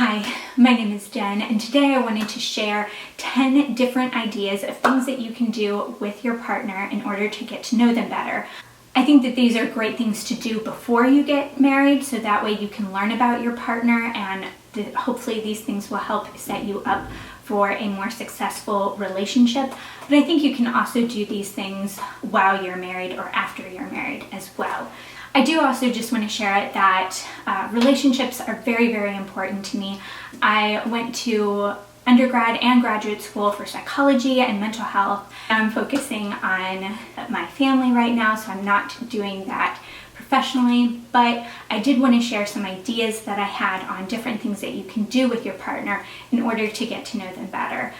Hi, my name is Jen, and today I wanted to share 10 different ideas of things that you can do with your partner in order to get to know them better. I think that these are great things to do before you get married, so that way you can learn about your partner, and hopefully these things will help set you up for a more successful relationship. But I think you can also do these things while you're married or after you're married as well. I do also just want to share that relationships are very, very important to me. I went to undergrad and graduate school for psychology and mental health. I'm focusing on my family right now, so I'm not doing that professionally, but I did want to share some ideas that I had on different things that you can do with your partner in order to get to know them better.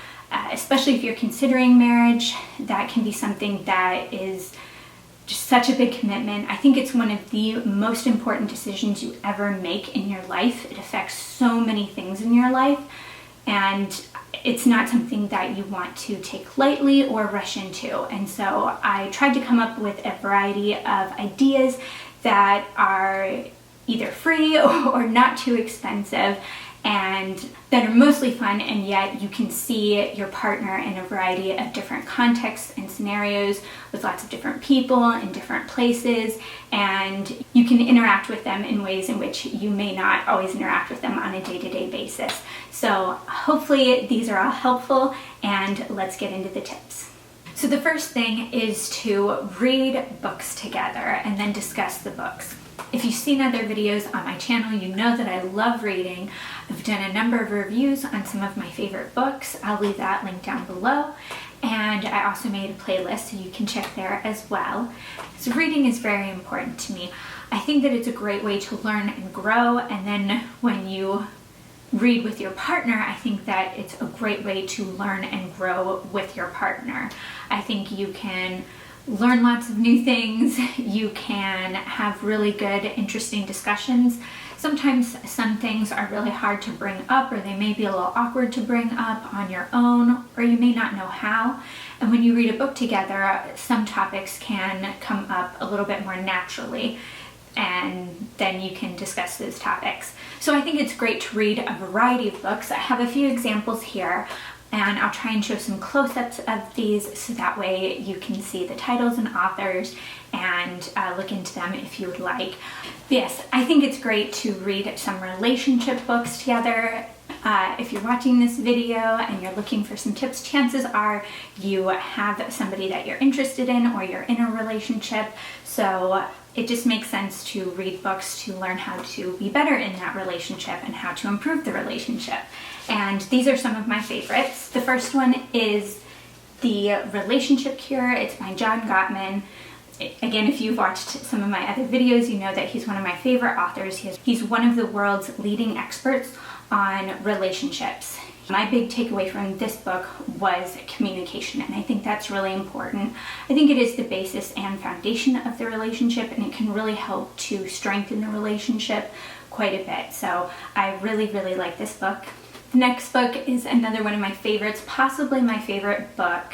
Especially if you're considering marriage, that can be something that is just such a big commitment. I think it's one of the most important decisions you ever make in your life. It affects so many things in your life, and it's not something that you want to take lightly or rush into. And so I tried to come up with a variety of ideas that are either free or not too expensive, and that are mostly fun, and yet you can see your partner in a variety of different contexts and scenarios with lots of different people in different places, and you can interact with them in ways in which you may not always interact with them on a day-to-day basis. So hopefully these are all helpful, and let's get into the tips. So the first thing is to read books together and then discuss the books. If you've seen other videos on my channel, you know that I love reading. I've done a number of reviews on some of my favorite books. I'll leave that link down below. And I also made a playlist, so you can check there as well. So reading is very important to me. I think that it's a great way to learn and grow. And then when you read with your partner, I think that it's a great way to learn and grow with your partner. I think you can learn lots of new things. You can have really good, interesting discussions. Sometimes some things are really hard to bring up, or they may be a little awkward to bring up on your own, or you may not know how. And when you read a book together, some topics can come up a little bit more naturally, and then you can discuss those topics. So I think it's great to read a variety of books. I have a few examples here, and I'll try and show some close-ups of these so that way you can see the titles and authors and look into them if you would like. But yes, I think it's great to read some relationship books together. If you're watching this video and you're looking for some tips, chances are you have somebody that you're interested in or you're in a relationship. So it just makes sense to read books to learn how to be better in that relationship and how to improve the relationship. And these are some of my favorites. The first one is The Relationship Cure. It's by Gottman. Again, if you've watched some of my other videos, you know that he's one of my favorite authors. He's one of the world's leading experts on relationships. My big takeaway from this book was communication, and I think that's really important. I think it is the basis and foundation of the relationship, and it can really help to strengthen the relationship quite a bit. So I really, really like this book. The next book is another one of my favorites, possibly my favorite book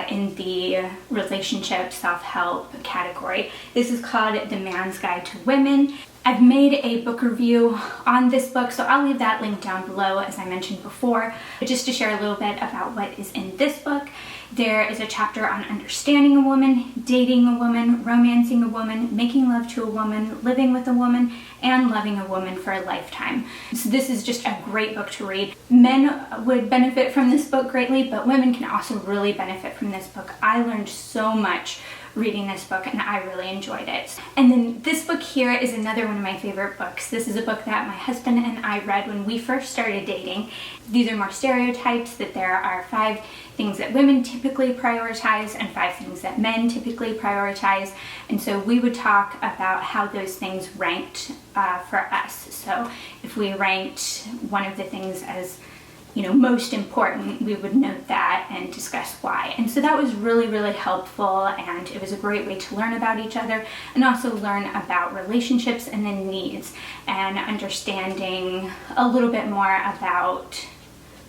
in the relationship self-help category. This is called The Man's Guide to Women. I've made a book review on this book, so I'll leave that link down below, as I mentioned before. But just to share a little bit about what is in this book, there is a chapter on understanding a woman, dating a woman, romancing a woman, making love to a woman, living with a woman, and loving a woman for a lifetime. So this is just a great book to read. Men would benefit from this book greatly, but women can also really benefit from this book. I learned so much reading this book, and I really enjoyed it. And then this book here is another one of my favorite books. This is a book that my husband and I read when we first started dating. These are more stereotypes, that there are 5 things that women typically prioritize and 5 things that men typically prioritize. And so we would talk about how those things ranked for us. So if we ranked one of the things as most important, we would note that and discuss why. And so that was really, really helpful, and it was a great way to learn about each other and also learn about relationships and the needs, and understanding a little bit more about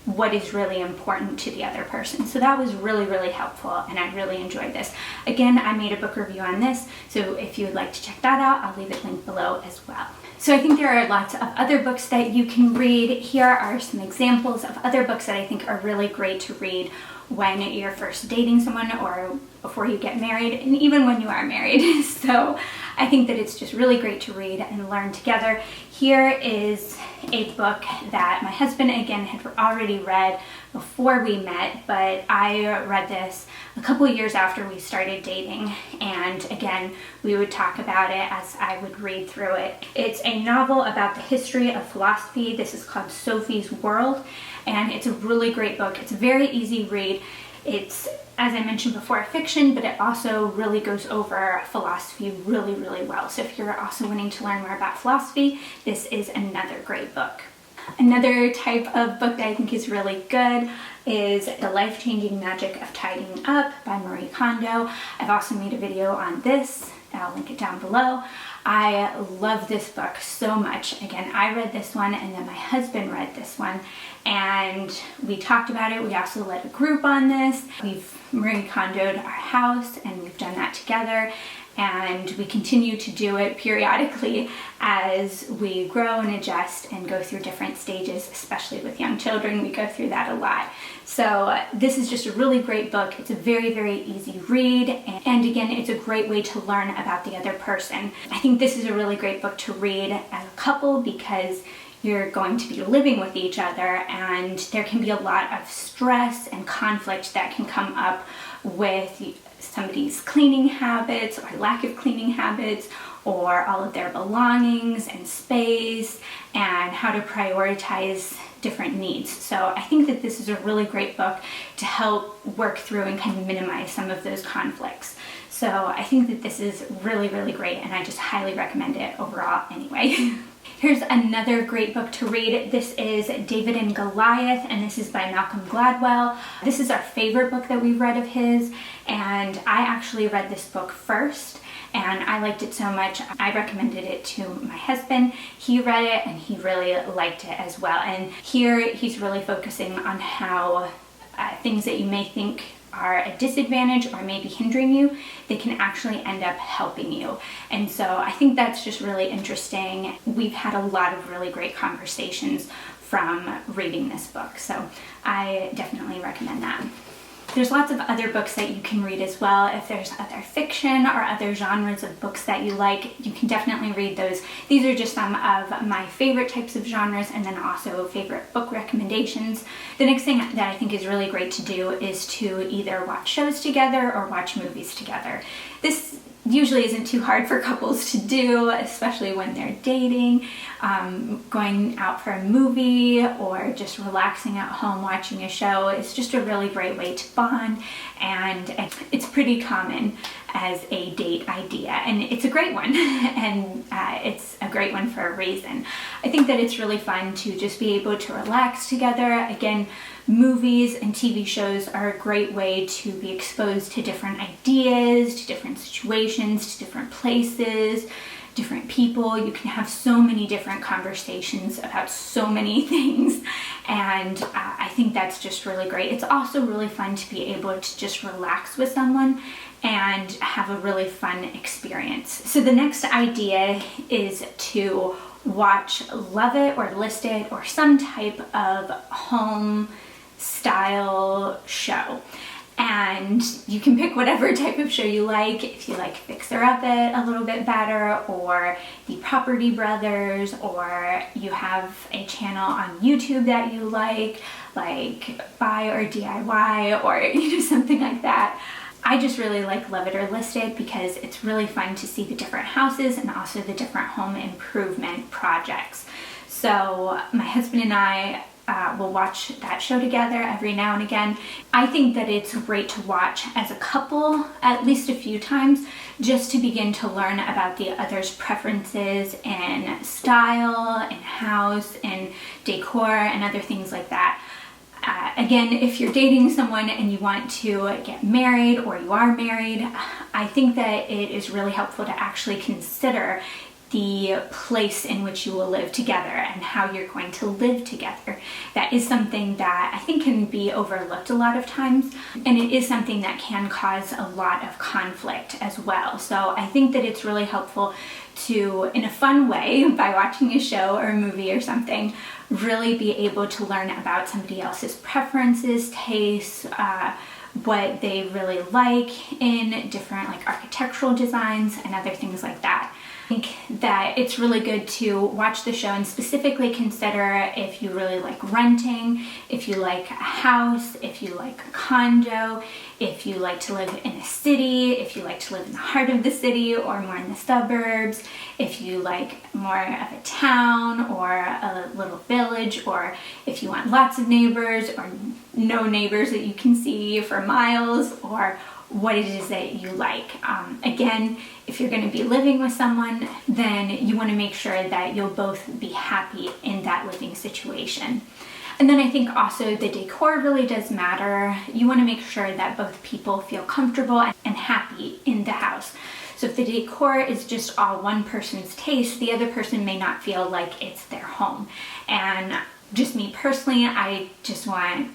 what is really important to the other person. So that was really, really helpful, and I really enjoyed this. Again, I made a book review on this, so if you would like to check that out, I'll leave it linked below as well. So I think there are lots of other books that you can read. Here are some examples of other books that I think are really great to read when you're first dating someone or before you get married, and even when you are married. So I think that it's just really great to read and learn together. Here is a book that my husband, again, had already read before we met, but I read this a couple of years after we started dating, and again, we would talk about it as I would read through it. It's a novel about the history of philosophy. This is called Sophie's World, and it's a really great book. It's a very easy read. It's, as I mentioned before, fiction, but it also really goes over philosophy really, really well. So if you're also wanting to learn more about philosophy, this is another great book. Another type of book that I think is really good is The Life-Changing Magic of Tidying Up by Marie Kondo. I've also made a video on this. I'll link it down below. I love this book so much. Again, I read this one, and then my husband read this one, and we talked about it. We also led a group on this. We've Marie Kondo'd our house, and we've done that together, and we continue to do it periodically as we grow and adjust and go through different stages, especially with young children. We go through that a lot. So this is just a really great book. It's a very, very easy read, and again, it's a great way to learn about the other person. I think this is a really great book to read as a couple because you're going to be living with each other, and there can be a lot of stress and conflict that can come up with somebody's cleaning habits or lack of cleaning habits, or all of their belongings and space, and how to prioritize different needs. So I think that this is a really great book to help work through and kind of minimize some of those conflicts. So I think that this is really, really great, and I just highly recommend it overall anyway. Here's another great book to read. This is David and Goliath, and this is by Malcolm Gladwell. This is our favorite book that we've read of his, and I actually read this book first, and I liked it so much, I recommended it to my husband. He read it, and he really liked it as well. And here he's really focusing on how things that you may think are a disadvantage or maybe hindering you, they can actually end up helping you. And so I think that's just really interesting. We've had a lot of really great conversations from reading this book, so I definitely recommend that. There's lots of other books that you can read as well. If there's other fiction or other genres of books that you like, you can definitely read those. These are just some of my favorite types of genres, and then also favorite book recommendations. The next thing that I think is really great to do is to either watch shows together or watch movies together. This usually isn't too hard for couples to do, especially when they're dating. Going out for a movie or just relaxing at home watching a show is just a really great way to bond, and it's pretty common as a date idea, and it's a great one. And it's a great one for a reason. I think that it's really fun to just be able to relax together. Again, movies and TV shows are a great way to be exposed to different ideas, to different situations, to different places, different people. You can have so many different conversations about so many things, and I think that's just really great. It's also really fun to be able to just relax with someone and have a really fun experience. So the next idea is to watch Love It or List It or some type of home style show. And you can pick whatever type of show you like. If you like Fixer Up It a little bit better, or The Property Brothers, or you have a channel on YouTube that you like Buy or DIY, or something like that. I just really like Love It or List It because it's really fun to see the different houses and also the different home improvement projects. So my husband and I will watch that show together every now and again. I think that it's great to watch as a couple at least a few times, just to begin to learn about the other's preferences in style and house and decor and other things like that. Again, if you're dating someone and you want to get married or you are married, I think that it is really helpful to actually consider the place in which you will live together and how you're going to live together. That is something that I think can be overlooked a lot of times, and it is something that can cause a lot of conflict as well. So I think that it's really helpful to, in a fun way, by watching a show or a movie or something, really be able to learn about somebody else's preferences, tastes, what they really like in different like architectural designs and other things like that. I think that it's really good to watch the show and specifically consider if you really like renting, if you like a house, if you like a condo, if you like to live in a city, if you like to live in the heart of the city or more in the suburbs, if you like more of a town or a little village, or if you want lots of neighbors or no neighbors that you can see for miles, or what it is that you like. Again, if you're going to be living with someone, then you want to make sure that you'll both be happy in that living situation. And then I think also the decor really does matter. You want to make sure that both people feel comfortable and happy in the house. So if the decor is just all one person's taste, the other person may not feel like it's their home. And just me personally, I just want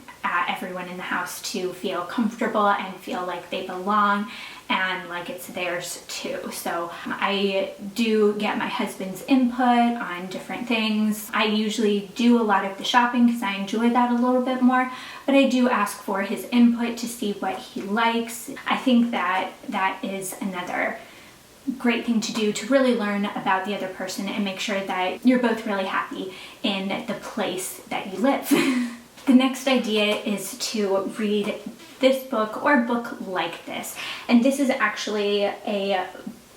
everyone in the house to feel comfortable and feel like they belong and like it's theirs too. So I do get my husband's input on different things. I usually do a lot of the shopping because I enjoy that a little bit more, but I do ask for his input to see what he likes. I think that that is another great thing to do, to really learn about the other person and make sure that you're both really happy in the place that you live. The next idea is to read this book or a book like this. And this is actually a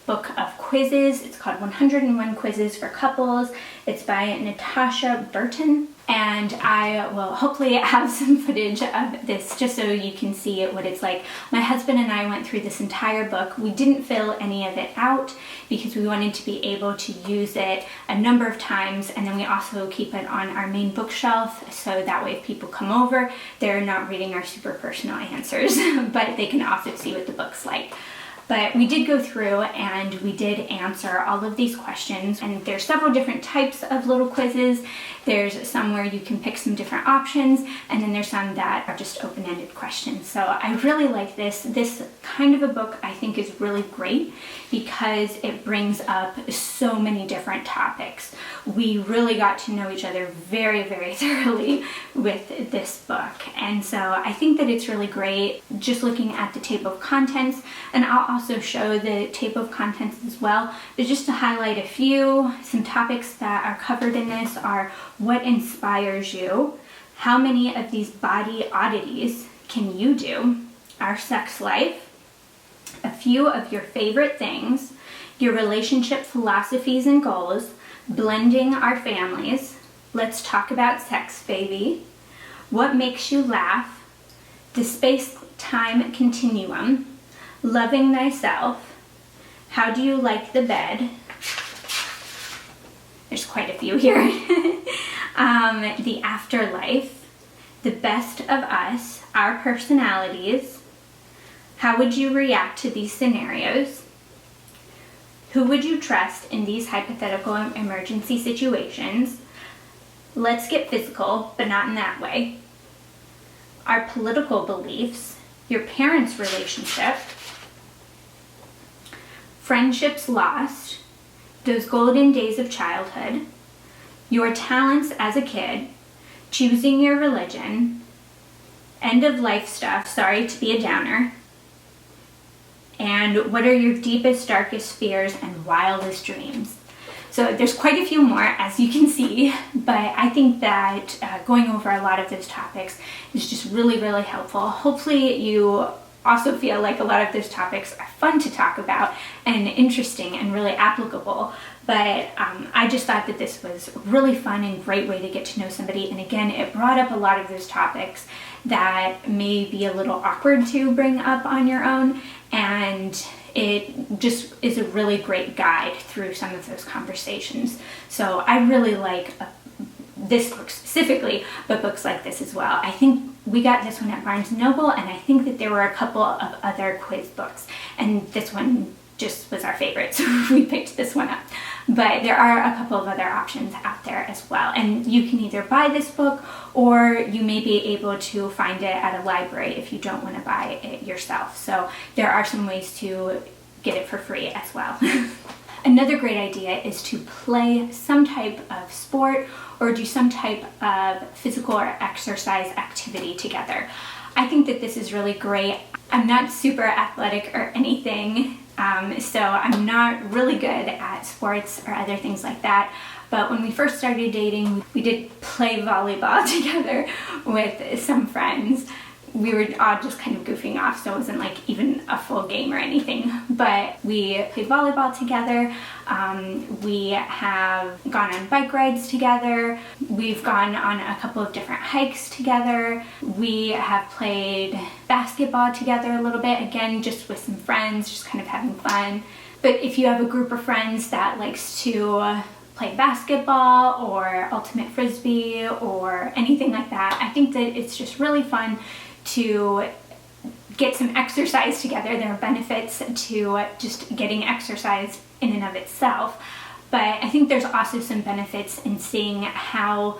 book of quizzes. It's called 101 Quizzes for Couples. It's by Natasha Burton. And I will hopefully have some footage of this just so you can see what it's like. My husband and I went through this entire book. We didn't fill any of it out because we wanted to be able to use it a number of times, and then we also keep it on our main bookshelf so that way if people come over, they're not reading our super personal answers, but they can also see what the book's like. But we did go through and we did answer all of these questions, and there's several different types of little quizzes. There's some where you can pick some different options, and then there's some that are just open-ended questions. So I really like this. This kind of a book I think is really great because it brings up so many different topics. We really got to know each other very, very thoroughly with this book. And so I think that it's really great just looking at the table of contents, and I'll also show the table of contents as well. But just to highlight a few, some topics that are covered in this are: what inspires you? How many of these body oddities can you do? Our sex life. A few of your favorite things. Your relationship philosophies and goals. Blending our families. Let's talk about sex, baby. What makes you laugh? The space-time continuum. Loving thyself. How do you like the bed? There's quite a few here. The afterlife. The best of us. Our personalities. How would you react to these scenarios? Who would you trust in these hypothetical emergency situations? Let's get physical, but not in that way. Our political beliefs. Your parents' relationship. Friendships lost. Those golden days of childhood. Your talents as a kid. Choosing your religion. End of life stuff. Sorry to be a downer. And what are your deepest, darkest fears and wildest dreams? So there's quite a few more, as you can see, but I think that going over a lot of those topics is just really, really helpful. Hopefully you also feel like a lot of those topics are fun to talk about and interesting and really applicable. But I just thought that this was really fun and great way to get to know somebody. And again, it brought up a lot of those topics that may be a little awkward to bring up on your own. And it just is a really great guide through some of those conversations. So I really like this book specifically, but books like this as well. I think we got this one at Barnes & Noble, and I think that there were a couple of other quiz books, and this one just was our favorite, so we picked this one up. but there are a couple of other options out there as well. And you can either buy this book or you may be able to find it at a library if you don't want to buy it yourself. So there are some ways to get it for free as well. Another great idea is to play some type of sport or do some type of physical or exercise activity together. I think that this is really great. I'm not super athletic or anything, so I'm not really good at sports or other things like that. But when we first started dating, we did play volleyball together with some friends. We were all just kind of goofing off, so it wasn't like even a full game or anything. But we played volleyball together. We have gone on bike rides together. We've gone on a couple of different hikes together. We have played basketball together a little bit, again, just with some friends, just kind of having fun. But if you have a group of friends that likes to play basketball or ultimate frisbee or anything like that, I think that it's just really fun to get some exercise together. There are benefits to just getting exercise in and of itself, but I think there's also some benefits in seeing how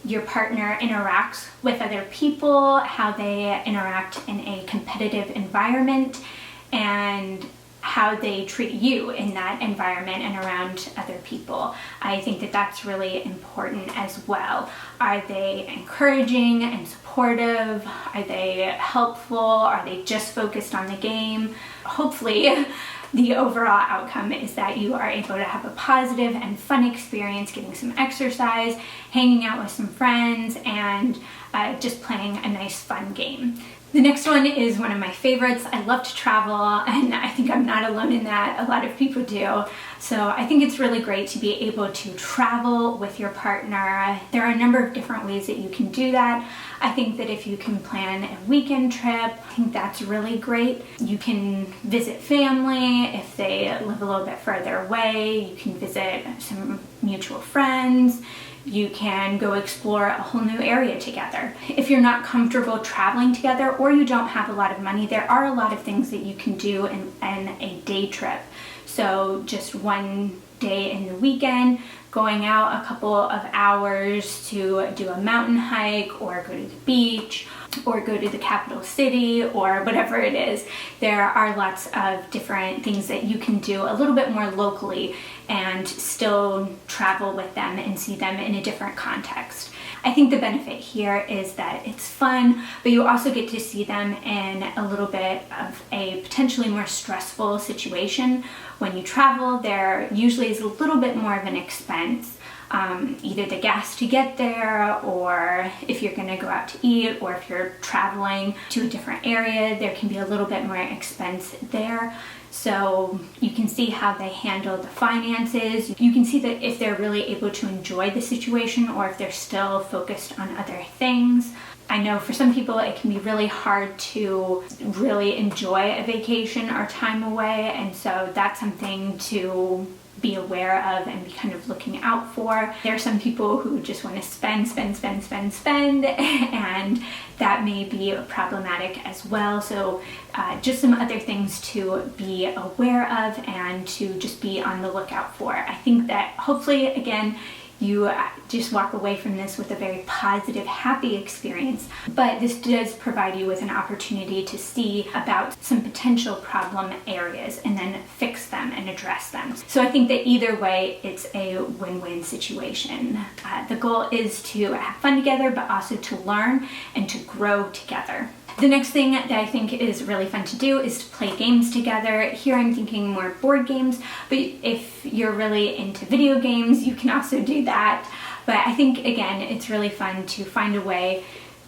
your partner interacts with other people, how they interact in a competitive environment, and how they treat you in that environment and around other people. I think that that's really important as well. Are they encouraging and supportive? Are they helpful? Are they just focused on the game? Hopefully, the overall outcome is that you are able to have a positive and fun experience getting some exercise, hanging out with some friends, and just playing a nice fun game. The next one is one of my favorites. I love to travel, and I think I'm not alone in that. A lot of people do. So I think it's really great to be able to travel with your partner. There are a number of different ways that you can do that. I think that if you can plan a weekend trip, I think that's really great. You can visit family if they live a little bit further away. You can visit some mutual friends. You can go explore a whole new area together. If you're not comfortable traveling together or you don't have a lot of money, there are a lot of things that you can do in a day trip. So just one day in the weekend, going out a couple of hours to do a mountain hike or go to the beach or go to the capital city or whatever it is. There are lots of different things that you can do a little bit more locally and still travel with them and see them in a different context. I think the benefit here is that it's fun, but you also get to see them in a little bit of a potentially more stressful situation. When you travel, there usually is a little bit more of an expense. Either the gas to get there, or if you're going to go out to eat, or if you're traveling to a different area, there can be a little bit more expense there. So you can see how they handle the finances. You can see that if they're really able to enjoy the situation or if they're still focused on other things. I know for some people it can be really hard to really enjoy a vacation or time away, and so that's something to be aware of and be kind of looking out for. There are some people who just want to spend, and that may be problematic as well. So just some other things to be aware of and to just be on the lookout for. I think that hopefully, again, you just walk away from this with a very positive, happy experience. But this does provide you with an opportunity to see about some potential problem areas and then fix them and address them. So I think that either way, it's a win-win situation. The goal is to have fun together, but also to learn and to grow together. The next thing that I think is really fun to do is to play games together. Here I'm thinking more board games, but if you're really into video games, you can also do that. But I think, again, it's really fun to find a way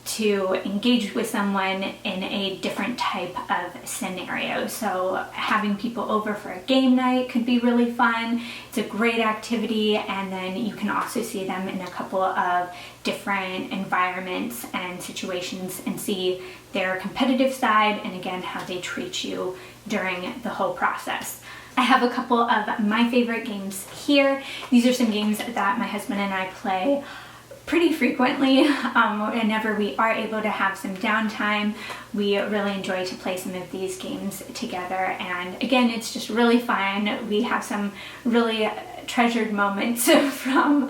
to engage with someone in a different type of scenario. So having people over for a game night could be really fun. It's a great activity, and then you can also see them in a couple of different environments and situations and see their competitive side and, again, how they treat you during the whole process. I have a couple of my favorite games here. These are some games that my husband and I play pretty frequently. Whenever we are able to have some downtime, we really enjoy to play some of these games together. And again, it's just really fun. We have some really treasured moments from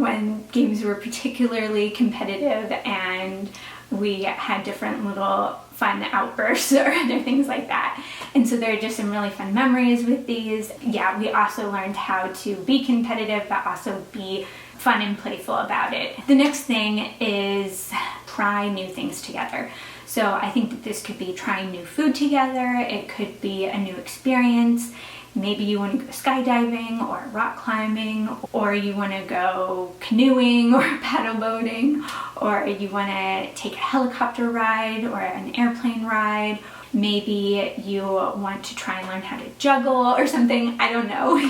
when games were particularly competitive and we had different little fun outbursts or other things like that. And so there are just some really fun memories with these. Yeah, we also learned how to be competitive, but also be fun and playful about it. The next thing is try new things together. So I think that this could be trying new food together. It could be a new experience. Maybe you want to go skydiving or rock climbing, or you want to go canoeing or paddle boating, or you want to take a helicopter ride or an airplane ride. Maybe you want to try and learn how to juggle or something. I don't know.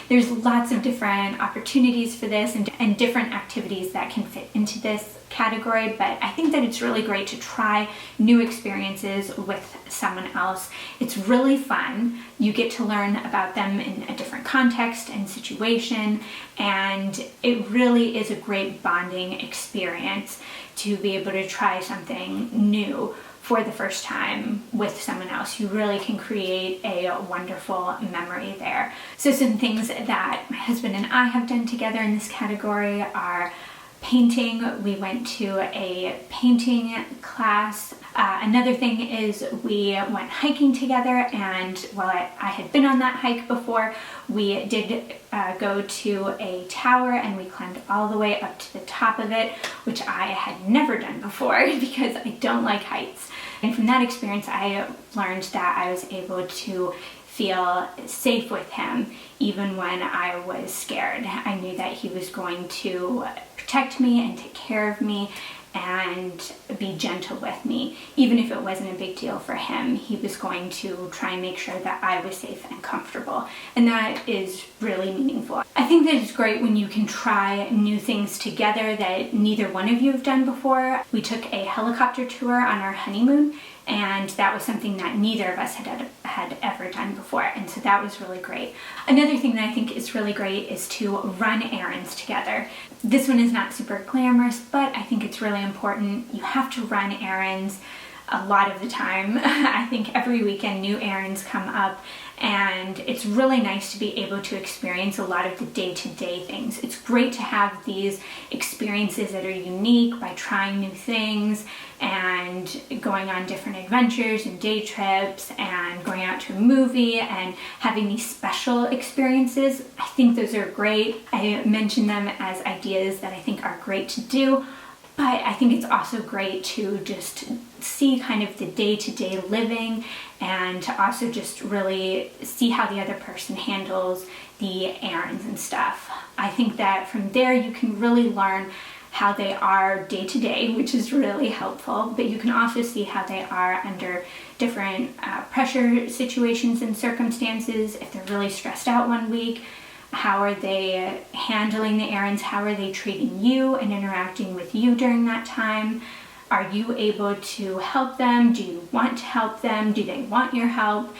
There's lots of different opportunities for this and different activities that can fit into this category, but I think that it's really great to try new experiences with someone else. It's really fun. You get to learn about them in a different context and situation, and it really is a great bonding experience to be able to try something new for the first time with someone else. You really can create a wonderful memory there. So some things that my husband and I have done together in this category are painting. We went to a painting class. Another thing is we went hiking together, and while I had been on that hike before, we did go to a tower and we climbed all the way up to the top of it, which I had never done before because I don't like heights. And from that experience, I learned that I was able to feel safe with him even when I was scared. I knew that he was going to protect me and take care of me and be gentle with me. Even if it wasn't a big deal for him, he was going to try and make sure that I was safe and comfortable. And that is really meaningful. I think that it's great when you can try new things together that neither one of you have done before. We took a helicopter tour on our honeymoon, and that was something that neither of us had ever done before, and so that was really great. Another thing that I think is really great is to run errands together. This one is not super glamorous, but I think it's really important. You have to run errands a lot of the time. I think every weekend new errands come up, and it's really nice to be able to experience a lot of the day-to-day things. It's great to have these experiences that are unique by trying new things and going on different adventures and day trips and going out to a movie and having these special experiences. I think those are great. I mention them as ideas that I think are great to do, but I think it's also great to just see kind of the day-to-day living and to also just really see how the other person handles the errands and stuff. I think that from there you can really learn how they are day-to-day, which is really helpful, but you can also see how they are under different pressure situations and circumstances. If they're really stressed out one week, how are they handling the errands? How are they treating you and interacting with you during that time? Are you able to help them? Do you want to help them? Do they want your help?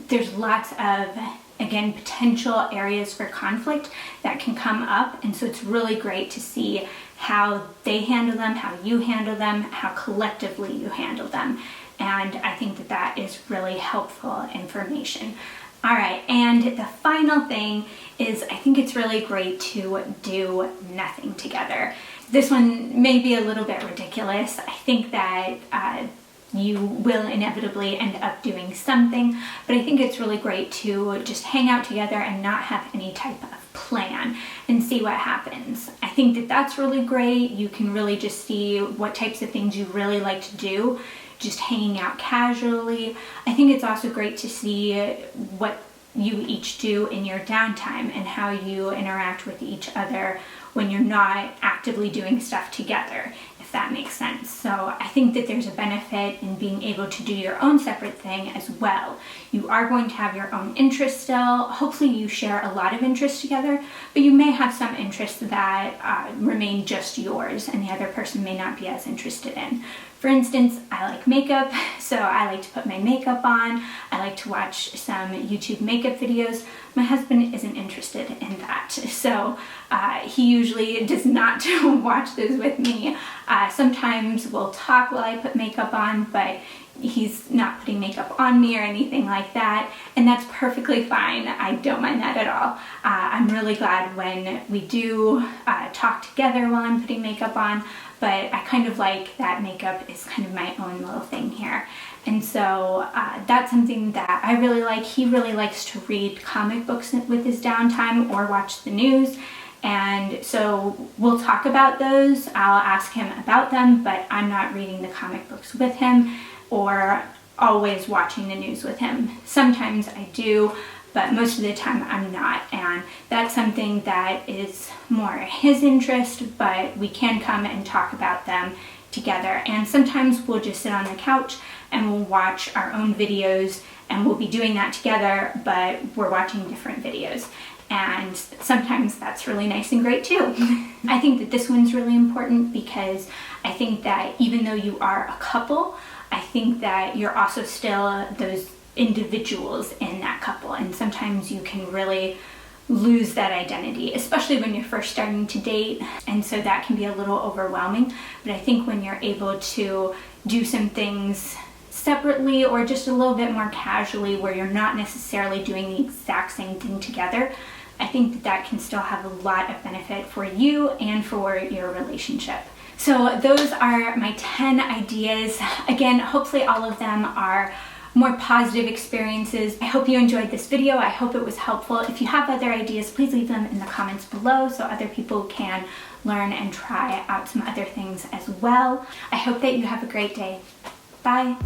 There's lots of, again, potential areas for conflict that can come up, and so it's really great to see how they handle them, how you handle them, how collectively you handle them. And I think that that is really helpful information. All right, and the final thing is I think it's really great to do nothing together. This one may be a little bit ridiculous. I think that you will inevitably end up doing something, but I think it's really great to just hang out together and not have any type of plan and see what happens. I think that that's really great. You can really just see what types of things you really like to do, just hanging out casually. I think it's also great to see what you each do in your downtime and how you interact with each other when you're not actively doing stuff together, if that makes sense. So I think that there's a benefit in being able to do your own separate thing as well. You are going to have your own interests still. Hopefully you share a lot of interests together, but you may have some interests that remain just yours and the other person may not be as interested in. For instance, I like makeup, so I like to put my makeup on. I like to watch some YouTube makeup videos. My husband isn't interested in that, so he usually does not watch those with me. Sometimes we'll talk while I put makeup on, but he's not putting makeup on me or anything like that, and that's perfectly fine. I don't mind that at all. I'm really glad when we do talk together while I'm putting makeup on, but I kind of like that makeup is kind of my own little thing here. And so that's something that I really like. He really likes to read comic books with his downtime or watch the news. And so we'll talk about those. I'll ask him about them, but I'm not reading the comic books with him or always watching the news with him. Sometimes I do, but most of the time I'm not. And that's something that is more his interest, but we can come and talk about them together. And sometimes we'll just sit on the couch and we'll watch our own videos, and we'll be doing that together, but we're watching different videos. And sometimes that's really nice and great too. I think that this one's really important because I think that even though you are a couple, I think that you're also still those individuals in that couple, and sometimes you can really lose that identity, especially when you're first starting to date, and so that can be a little overwhelming. But I think when you're able to do some things separately or just a little bit more casually where you're not necessarily doing the exact same thing together, I think that that can still have a lot of benefit for you and for your relationship. So those are my 10 ideas. Again, hopefully all of them are more positive experiences. I hope you enjoyed this video. I hope it was helpful. If you have other ideas, please leave them in the comments below so other people can learn and try out some other things as well. I hope that you have a great day. Bye.